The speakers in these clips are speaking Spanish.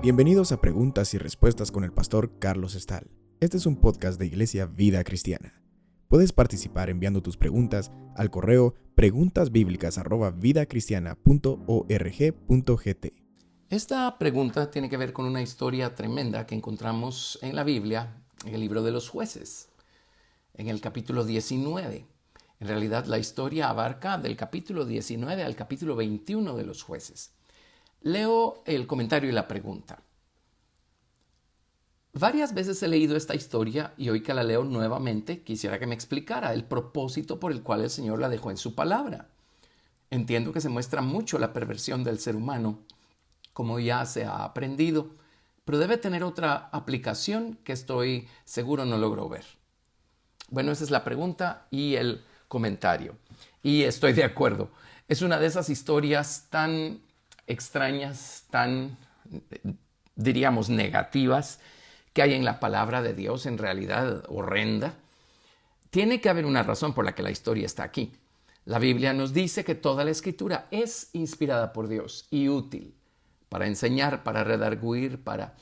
Bienvenidos a Preguntas y Respuestas con el pastor Carlos Estal. Este es un podcast de Iglesia Vida Cristiana. Puedes participar enviando tus preguntas al correo preguntasbiblicas@vidacristiana.org.gt. Esta pregunta tiene que ver con una historia tremenda que encontramos en la Biblia, en el libro de los Jueces, en el capítulo 19. En realidad, la historia abarca del capítulo 19 al capítulo 21 de los Jueces. Leo el comentario y la pregunta. Varias veces he leído esta historia y hoy que la leo nuevamente quisiera que me explicara el propósito por el cual el Señor la dejó en su palabra. Entiendo que se muestra mucho la perversión del ser humano, como ya se ha aprendido, pero debe tener otra aplicación que estoy seguro no logro ver. Bueno, esa es la pregunta y el comentario. Y estoy de acuerdo. Es una de esas historias tan extrañas, tan, diríamos, negativas que hay en la palabra de Dios, en realidad horrenda. Tiene que haber una razón por la que la historia está aquí. La Biblia nos dice que toda la Escritura es inspirada por Dios y útil para enseñar, para redarguir, para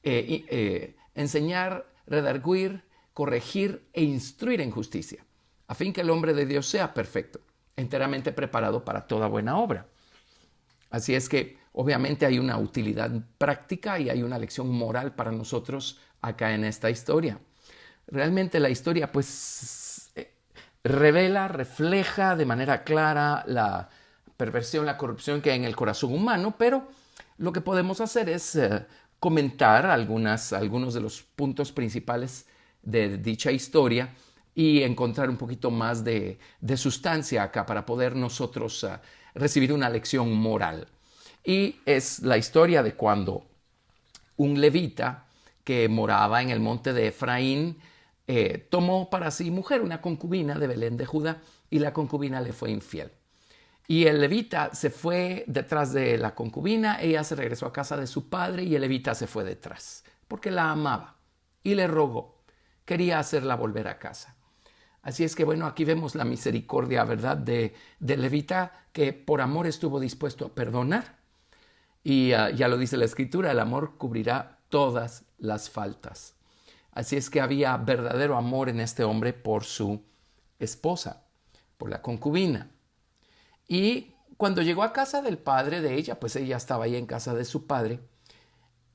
enseñar, redarguir, corregir e instruir en justicia, a fin que el hombre de Dios sea perfecto, enteramente preparado para toda buena obra. Así es que obviamente hay una utilidad práctica y hay una lección moral para nosotros acá en esta historia. Realmente la historia revela, refleja de manera clara la perversión, la corrupción que hay en el corazón humano, pero lo que podemos hacer es comentar algunos de los puntos principales de dicha historia y encontrar un poquito más de sustancia acá para poder nosotros recibir una lección moral. Y es la historia de cuando un levita que moraba en el monte de Efraín tomó para sí mujer, una concubina de Belén de Judá, y la concubina le fue infiel. Y el levita se fue detrás de la concubina, ella se regresó a casa de su padre y el levita se fue detrás, porque la amaba y le rogó, quería hacerla volver a casa. Así es que bueno, aquí vemos la misericordia, ¿verdad?, de levita que por amor estuvo dispuesto a perdonar. Y ya lo dice la Escritura, el amor cubrirá todas las faltas. Así es que había verdadero amor en este hombre por su esposa, por la concubina. Y cuando llegó a casa del padre de ella, pues ella estaba ahí en casa de su padre.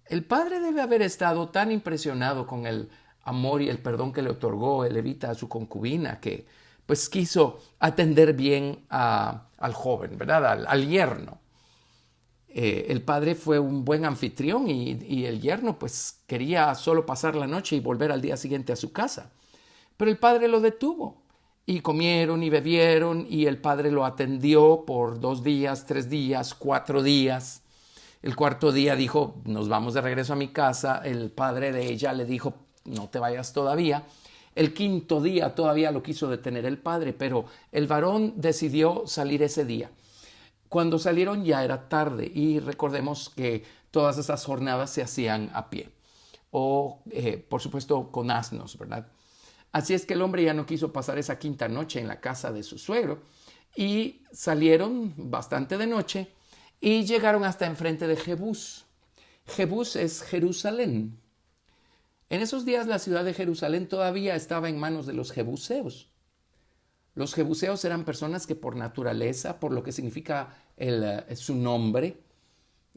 El padre debe haber estado tan impresionado con el amor y el perdón que le otorgó el levita a su concubina, que pues quiso atender bien al joven, ¿verdad? Al yerno. El padre fue un buen anfitrión y el yerno pues quería solo pasar la noche y volver al día siguiente a su casa. Pero el padre lo detuvo y comieron y bebieron y el padre lo atendió por 2 días, 3 días, 4 días. El cuarto día dijo, nos vamos de regreso a mi casa. El padre de ella le dijo, no te vayas todavía. El quinto día todavía lo quiso detener el padre, pero el varón decidió salir ese día. Cuando salieron ya era tarde y recordemos que todas esas jornadas se hacían a pie o, por supuesto, con asnos, ¿verdad? Así es que el hombre ya no quiso pasar esa quinta noche en la casa de su suegro y salieron bastante de noche y llegaron hasta enfrente de Jebús. Jebús es Jerusalén. En esos días la ciudad de Jerusalén todavía estaba en manos de los jebuseos. Los jebuseos eran personas que por naturaleza, por lo que significa su nombre,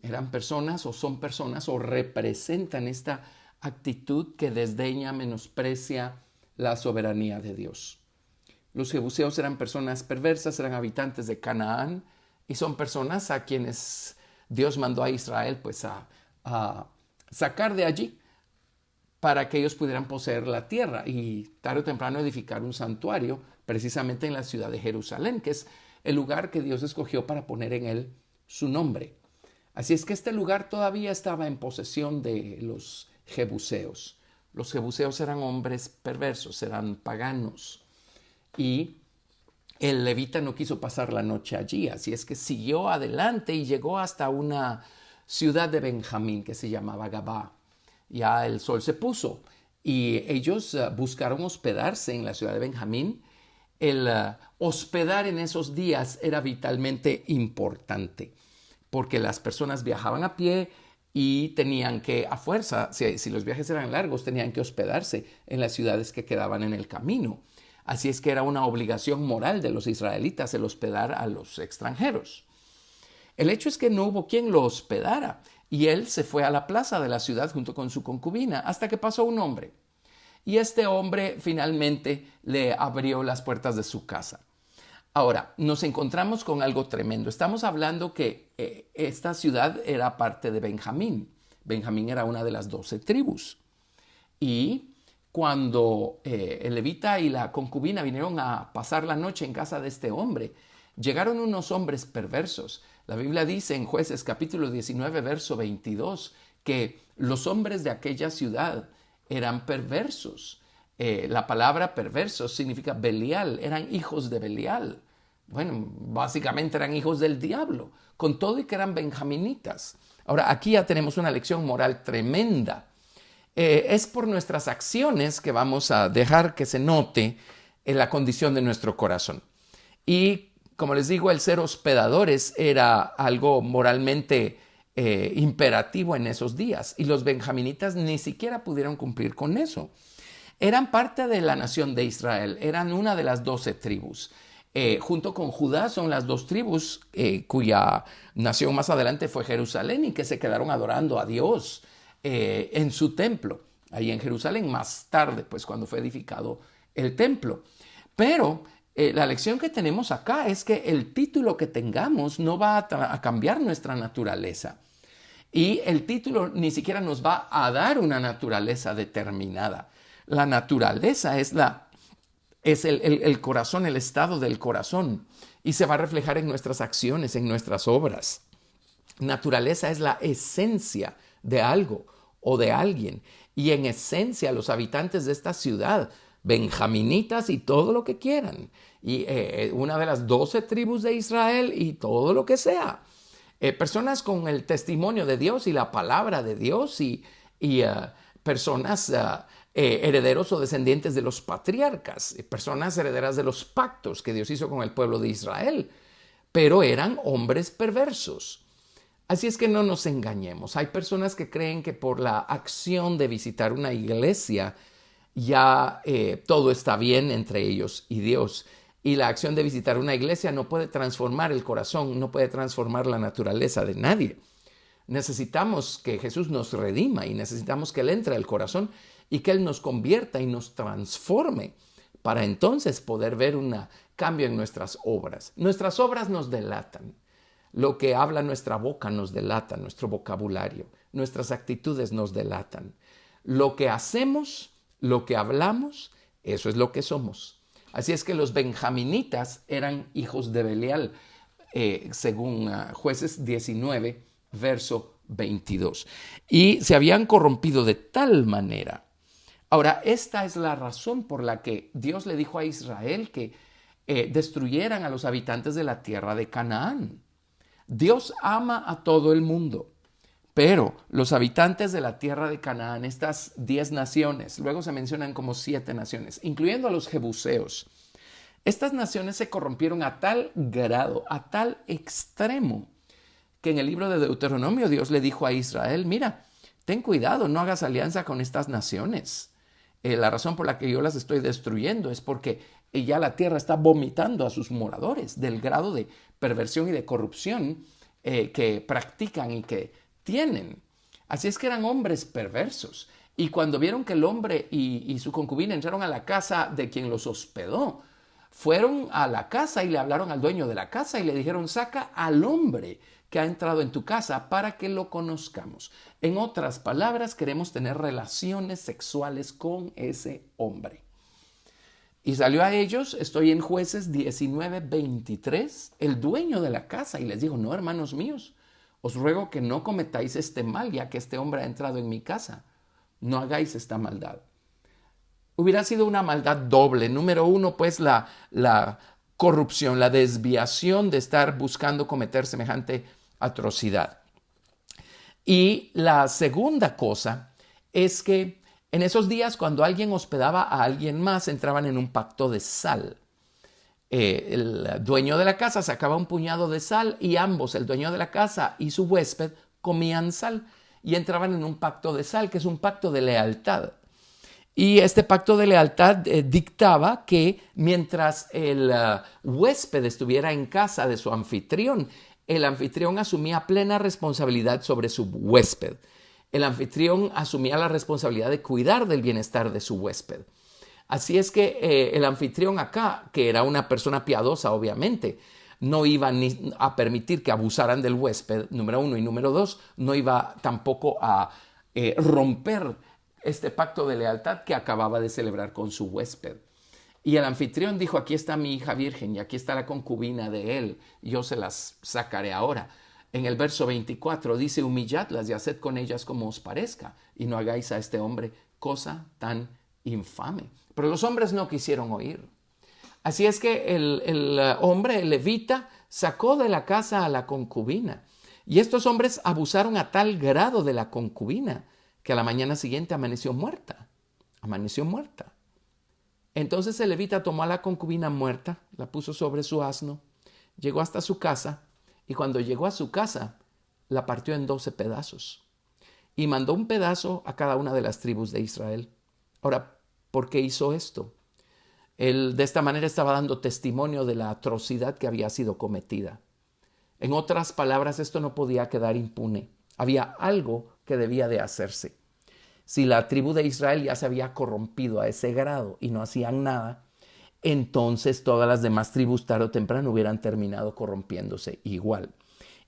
eran personas o son personas o representan esta actitud que desdeña, menosprecia la soberanía de Dios. Los jebuseos eran personas perversas, eran habitantes de Canaán y son personas a quienes Dios mandó a Israel pues a sacar de allí para que ellos pudieran poseer la tierra y tarde o temprano edificar un santuario precisamente en la ciudad de Jerusalén, que es el lugar que Dios escogió para poner en él su nombre. Así es que este lugar todavía estaba en posesión de los jebuseos. Los jebuseos eran hombres perversos, eran paganos. Y el levita no quiso pasar la noche allí, así es que siguió adelante y llegó hasta una ciudad de Benjamín que se llamaba Gabá. Ya el sol se puso y ellos buscaron hospedarse en la ciudad de Benjamín. El hospedar en esos días era vitalmente importante, porque las personas viajaban a pie y tenían que, a fuerza, si los viajes eran largos, tenían que hospedarse en las ciudades que quedaban en el camino. Así es que era una obligación moral de los israelitas el hospedar a los extranjeros. El hecho es que no hubo quien lo hospedara y él se fue a la plaza de la ciudad junto con su concubina hasta que pasó un hombre. Y este hombre finalmente le abrió las puertas de su casa. Ahora, nos encontramos con algo tremendo. Estamos hablando que esta ciudad era parte de Benjamín. Benjamín era una de las 12 tribus. Y cuando el levita y la concubina vinieron a pasar la noche en casa de este hombre, llegaron unos hombres perversos. La Biblia dice en Jueces capítulo 19, verso 22, que los hombres de aquella ciudad eran perversos. La palabra perversos significa Belial, eran hijos de Belial. Bueno, básicamente eran hijos del diablo, con todo y que eran benjaminitas. Ahora, aquí ya tenemos una lección moral tremenda. Es por nuestras acciones que vamos a dejar que se note la condición de nuestro corazón. Y como les digo, el ser hospedadores era algo moralmente imperativo en esos días, y los benjaminitas ni siquiera pudieron cumplir con eso. Eran parte de la nación de Israel, eran una de las 12 tribus. Junto con Judá son las 2 tribus cuya nación más adelante fue Jerusalén y que se quedaron adorando a Dios en su templo, ahí en Jerusalén, más tarde, pues cuando fue edificado el templo. Pero la lección que tenemos acá es que el título que tengamos no va a cambiar nuestra naturaleza. Y el título ni siquiera nos va a dar una naturaleza determinada. La naturaleza es el corazón, el estado del corazón, y se va a reflejar en nuestras acciones, en nuestras obras. Naturaleza es la esencia de algo o de alguien, y en esencia los habitantes de esta ciudad, benjaminitas y todo lo que quieran, y una de las 12 tribus de Israel y todo lo que sea, personas con el testimonio de Dios y la palabra de Dios, y personas herederos o descendientes de los patriarcas, personas herederas de los pactos que Dios hizo con el pueblo de Israel, pero eran hombres perversos. Así es que no nos engañemos. Hay personas que creen que por la acción de visitar una iglesia ya todo está bien entre ellos y Dios. Y la acción de visitar una iglesia no puede transformar el corazón, no puede transformar la naturaleza de nadie. Necesitamos que Jesús nos redima y necesitamos que Él entre al corazón y que Él nos convierta y nos transforme para entonces poder ver un cambio en nuestras obras. Nuestras obras nos delatan. Lo que habla nuestra boca nos delata, nuestro vocabulario. Nuestras actitudes nos delatan. Lo que hacemos, lo que hablamos, eso es lo que somos. Así es que los benjaminitas eran hijos de Belial, según Jueces 19, verso 22. Y se habían corrompido de tal manera. Ahora, esta es la razón por la que Dios le dijo a Israel que destruyeran a los habitantes de la tierra de Canaán. Dios ama a todo el mundo, pero los habitantes de la tierra de Canaán, estas 10 naciones, luego se mencionan como 7 naciones, incluyendo a los jebuseos, estas naciones se corrompieron a tal grado, a tal extremo, que en el libro de Deuteronomio Dios le dijo a Israel, mira, ten cuidado, no hagas alianza con estas naciones. La razón por la que yo las estoy destruyendo es porque ya la tierra está vomitando a sus moradores del grado de perversión y de corrupción que practican y que tienen. Así es que eran hombres perversos. Y cuando vieron que el hombre y su concubina entraron a la casa de quien los hospedó, fueron a la casa y le hablaron al dueño de la casa y le dijeron, saca al hombre que ha entrado en tu casa para que lo conozcamos. En otras palabras, queremos tener relaciones sexuales con ese hombre. Y salió a ellos, estoy en Jueces 19, 23, el dueño de la casa y les dijo, no, hermanos míos, os ruego que no cometáis este mal, ya que este hombre ha entrado en mi casa. No hagáis esta maldad. Hubiera sido una maldad doble. Número uno, pues la corrupción, la desviación de estar buscando cometer semejante atrocidad. Y la segunda cosa es que En esos días, cuando alguien hospedaba a alguien más, entraban en un pacto de sal. El dueño de la casa sacaba un puñado de sal y ambos, el dueño de la casa y su huésped, comían sal y entraban en un pacto de sal, que es un pacto de lealtad. Y este pacto de lealtad dictaba que mientras el huésped estuviera en casa de su anfitrión, el anfitrión asumía plena responsabilidad sobre su huésped. El anfitrión asumía la responsabilidad de cuidar del bienestar de su huésped. Así es que el anfitrión acá, que era una persona piadosa, obviamente, no iba ni a permitir que abusaran del huésped, número uno, y número dos, no iba tampoco a romper este pacto de lealtad que acababa de celebrar con su huésped. Y el anfitrión dijo, aquí está mi hija virgen y aquí está la concubina de él, yo se las sacaré ahora. En el verso 24 dice, humilladlas y haced con ellas como os parezca, y no hagáis a este hombre cosa tan infame. Pero los hombres no quisieron oír. Así es que el hombre, el levita, sacó de la casa a la concubina. Y estos hombres abusaron a tal grado de la concubina que a la mañana siguiente amaneció muerta. Amaneció muerta. Entonces el levita tomó a la concubina muerta, la puso sobre su asno, llegó hasta su casa y cuando llegó a su casa la partió en 12 pedazos y mandó un pedazo a cada una de las tribus de Israel. Ahora, ¿por qué hizo esto? Él de esta manera estaba dando testimonio de la atrocidad que había sido cometida. En otras palabras, esto no podía quedar impune. Había algo que debía de hacerse. Si la tribu de Israel ya se había corrompido a ese grado y no hacían nada, entonces todas las demás tribus tarde o temprano hubieran terminado corrompiéndose igual.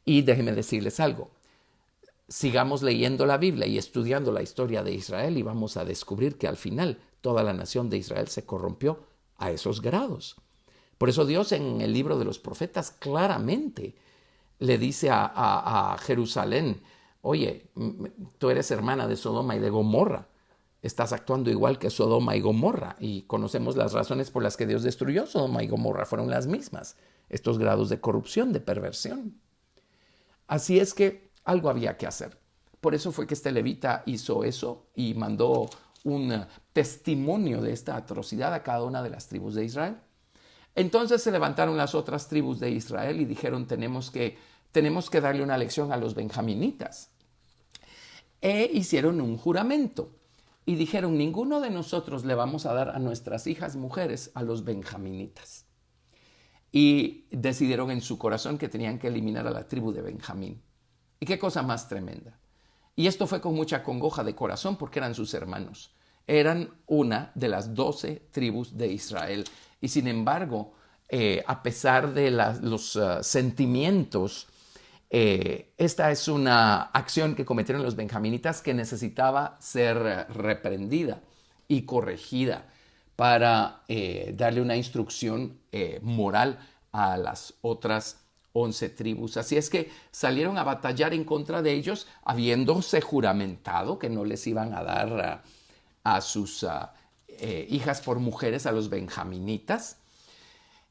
Y déjenme decirles algo. Sigamos leyendo la Biblia y estudiando la historia de Israel y vamos a descubrir que al final toda la nación de Israel se corrompió a esos grados. Por eso Dios en el libro de los profetas claramente le dice a Jerusalén, oye, tú eres hermana de Sodoma y de Gomorra, estás actuando igual que Sodoma y Gomorra y conocemos las razones por las que Dios destruyó Sodoma y Gomorra, fueron las mismas, estos grados de corrupción, de perversión. Así es que algo había que hacer. Por eso fue que este levita hizo eso y mandó un testimonio de esta atrocidad a cada una de las tribus de Israel. Entonces se levantaron las otras tribus de Israel y dijeron, tenemos que darle una lección a los benjaminitas. E hicieron un juramento y dijeron, ninguno de nosotros le vamos a dar a nuestras hijas mujeres a los benjaminitas. Y decidieron en su corazón que tenían que eliminar a la tribu de Benjamín. Y qué cosa más tremenda. Y esto fue con mucha congoja de corazón porque eran sus hermanos. Eran una de las 12 tribus de Israel. Y sin embargo, a pesar de los sentimientos, esta es una acción que cometieron los benjaminitas que necesitaba ser reprendida y corregida para darle una instrucción moral a las otras 11 tribus. Así es que salieron a batallar en contra de ellos, habiéndose juramentado que no les iban a dar a sus hijas por mujeres a los benjaminitas.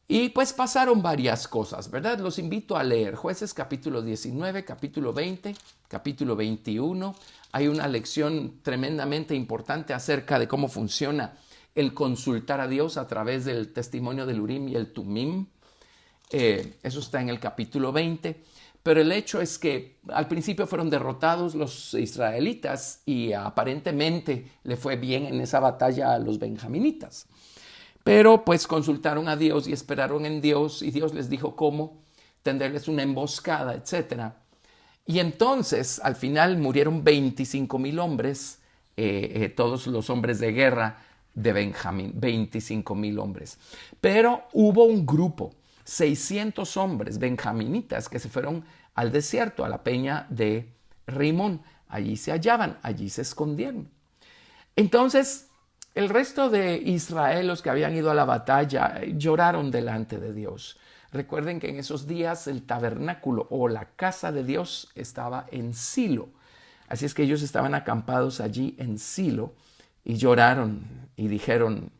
Y pues pasaron varias cosas, ¿verdad? Los invito a leer Jueces capítulo 19, capítulo 20, capítulo 21. Hay una lección tremendamente importante acerca de cómo funciona el consultar a Dios a través del testimonio del Urim y el Tumim. Eso está en el capítulo 20. Pero el hecho es que al principio fueron derrotados los israelitas y aparentemente le fue bien en esa batalla a los benjaminitas. Pero pues consultaron a Dios y esperaron en Dios y Dios les dijo cómo tenderles una emboscada, etc. Y entonces al final murieron 25,000 hombres, todos los hombres de guerra de Benjamín, 25,000 hombres. Pero hubo un grupo, 600 hombres benjaminitas que se fueron al desierto, a la peña de Rimón. Allí se hallaban, allí se escondieron. Entonces el resto de Israel, los que habían ido a la batalla, lloraron delante de Dios. Recuerden que en esos días el tabernáculo o la casa de Dios estaba en Silo. Así es que ellos estaban acampados allí en Silo y lloraron y dijeron,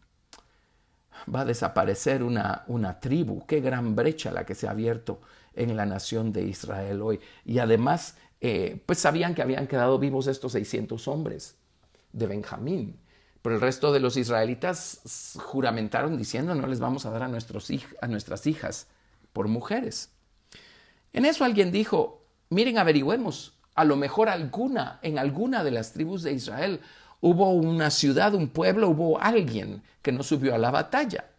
va a desaparecer una tribu. Qué gran brecha la que se ha abierto en la nación de Israel hoy. Y además, pues sabían que habían quedado vivos estos 600 hombres. de Benjamín. Pero el resto de los israelitas juramentaron diciendo: no les vamos a dar a nuestras hijas por mujeres. En eso alguien dijo: miren, averigüemos, a lo mejor en alguna de las tribus de Israel hubo una ciudad, un pueblo, hubo alguien que no subió a la batalla.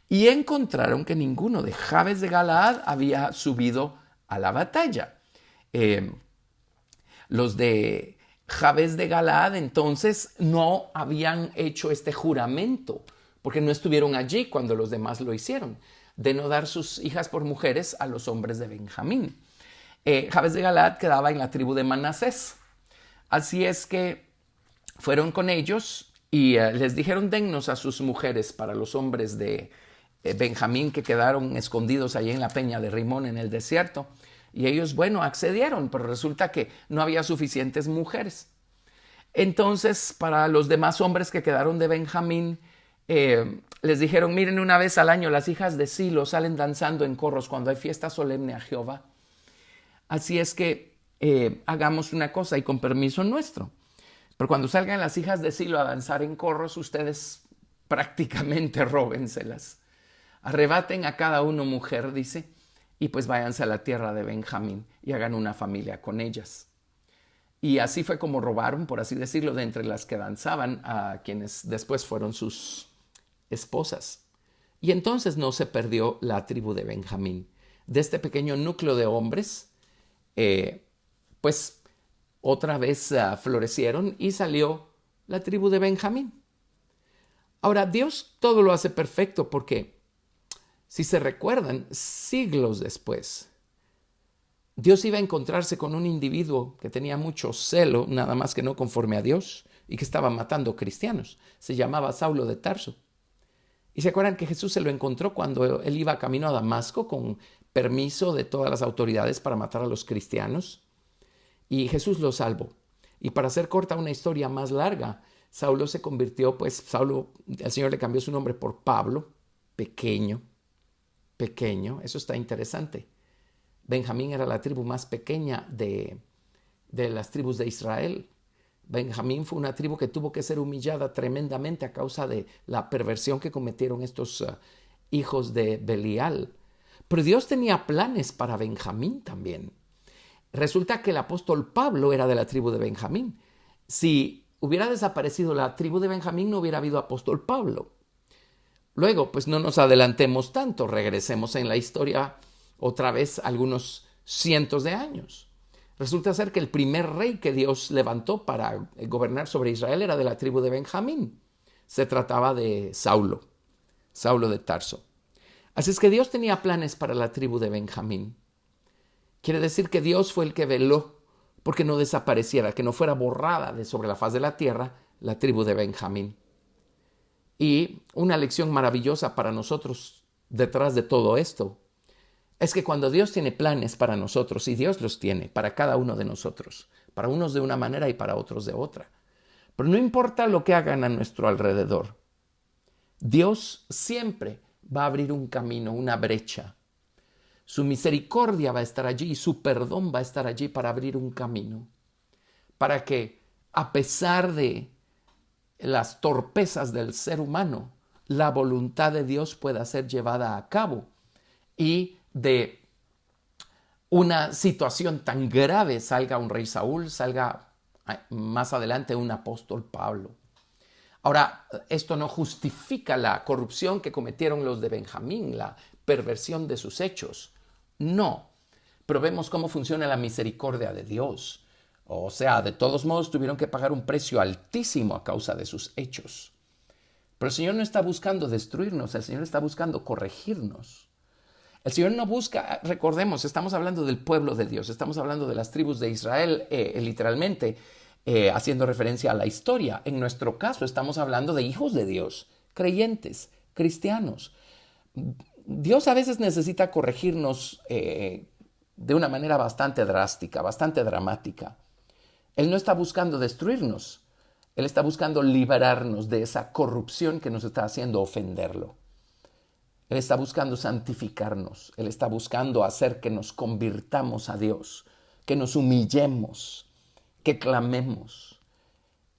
Y encontraron que ninguno de Jabes de Galaad había subido a la batalla. Los de Jabes de Galaad entonces no habían hecho este juramento, porque no estuvieron allí cuando los demás lo hicieron, de no dar sus hijas por mujeres a los hombres de Benjamín. Jabes de Galaad quedaba en la tribu de Manasés. Así es que fueron con ellos y les dijeron: dennos a sus mujeres para los hombres de Benjamín que quedaron escondidos allí en la peña de Rimón en el desierto. Y ellos, bueno, accedieron, pero resulta que no había suficientes mujeres. Entonces, para los demás hombres que quedaron de Benjamín, les dijeron: miren, una vez al año las hijas de Silo salen danzando en corros cuando hay fiesta solemne a Jehová. Así es que hagamos una cosa, y con permiso nuestro. Pero cuando salgan las hijas de Silo a danzar en corros, ustedes prácticamente róbenselas. Arrebaten a cada uno mujer, dice, y pues váyanse a la tierra de Benjamín y hagan una familia con ellas. Y así fue como robaron, por así decirlo, de entre las que danzaban a quienes después fueron sus esposas. Y entonces no se perdió la tribu de Benjamín. De este pequeño núcleo de hombres, pues otra vez florecieron y salió la tribu de Benjamín. Ahora, Dios todo lo hace perfecto porque, si se recuerdan, siglos después, Dios iba a encontrarse con un individuo que tenía mucho celo, nada más que no conforme a Dios, y que estaba matando cristianos. Se llamaba Saulo de Tarso. Y se acuerdan que Jesús se lo encontró cuando él iba camino a Damasco con permiso de todas las autoridades para matar a los cristianos. Y Jesús lo salvó. Y para hacer corta una historia más larga, Saulo se convirtió, el Señor le cambió su nombre por Pablo, pequeño, eso está interesante. Benjamín era la tribu más pequeña de las tribus de Israel. Benjamín fue una tribu que tuvo que ser humillada tremendamente a causa de la perversión que cometieron estos hijos de Belial. Pero Dios tenía planes para Benjamín también. Resulta que el apóstol Pablo era de la tribu de Benjamín. Si hubiera desaparecido la tribu de Benjamín, no hubiera habido apóstol Pablo. Luego, pues no nos adelantemos tanto, regresemos en la historia otra vez algunos cientos de años. Resulta ser que el primer rey que Dios levantó para gobernar sobre Israel era de la tribu de Benjamín. Se trataba de Saulo de Tarso. Así es que Dios tenía planes para la tribu de Benjamín. Quiere decir que Dios fue el que veló porque no desapareciera, que no fuera borrada de sobre la faz de la tierra la tribu de Benjamín. Y una lección maravillosa para nosotros detrás de todo esto es que cuando Dios tiene planes para nosotros, y Dios los tiene para cada uno de nosotros, para unos de una manera y para otros de otra, pero no importa lo que hagan a nuestro alrededor, Dios siempre va a abrir un camino, una brecha. Su misericordia va a estar allí y su perdón va a estar allí para abrir un camino, para que, a pesar de las torpezas del ser humano, la voluntad de Dios pueda ser llevada a cabo y de una situación tan grave salga un rey Saúl, salga más adelante un apóstol Pablo. Ahora, esto no justifica la corrupción que cometieron los de Benjamín, la perversión de sus hechos. No, pero vemos cómo funciona la misericordia de Dios. O sea, de todos modos tuvieron que pagar un precio altísimo a causa de sus hechos. Pero el Señor no está buscando destruirnos, el Señor está buscando corregirnos. El Señor no busca, recordemos, estamos hablando del pueblo de Dios, estamos hablando de las tribus de Israel, literalmente haciendo referencia a la historia. En nuestro caso estamos hablando de hijos de Dios, creyentes, cristianos. Dios a veces necesita corregirnos de una manera bastante drástica, bastante dramática. Él no está buscando destruirnos, Él está buscando liberarnos de esa corrupción que nos está haciendo ofenderlo. Él está buscando santificarnos, Él está buscando hacer que nos convirtamos a Dios, que nos humillemos, que clamemos.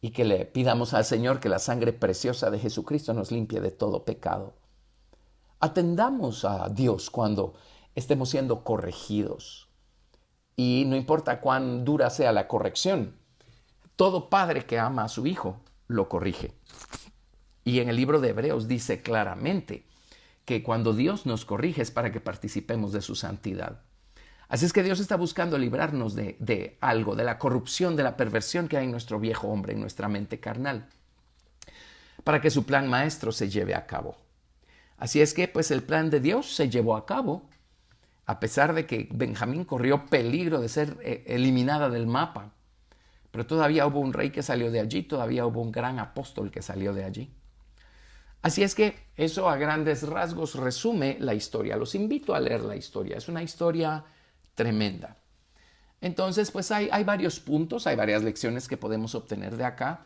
y que le pidamos al Señor que la sangre preciosa de Jesucristo nos limpie de todo pecado. Atendamos a Dios cuando estemos siendo corregidos. Y no importa cuán dura sea la corrección, todo padre que ama a su hijo lo corrige. Y en el libro de Hebreos dice claramente que cuando Dios nos corrige es para que participemos de su santidad. Así es que Dios está buscando librarnos de algo, de la corrupción, de la perversión que hay en nuestro viejo hombre, en nuestra mente carnal, para que su plan maestro se lleve a cabo. Así es que pues el plan de Dios se llevó a cabo, a pesar de que Benjamín corrió peligro de ser eliminada del mapa. Pero todavía hubo un rey que salió de allí, todavía hubo un gran apóstol que salió de allí. Así es que eso a grandes rasgos resume la historia. Los invito a leer la historia. Es una historia tremenda. Entonces, pues hay varios puntos, hay varias lecciones que podemos obtener de acá,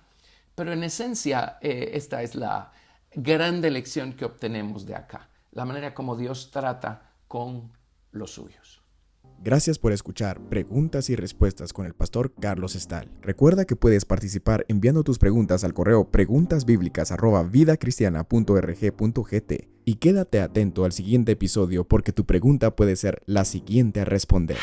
pero en esencia esta es la grande lección que obtenemos de acá, la manera como Dios trata con los suyos. Gracias por escuchar Preguntas y Respuestas con el pastor Carlos Estal. Recuerda que puedes participar enviando tus preguntas al correo preguntasbiblicas@vidacristiana.org.gt y quédate atento al siguiente episodio porque tu pregunta puede ser la siguiente a responder.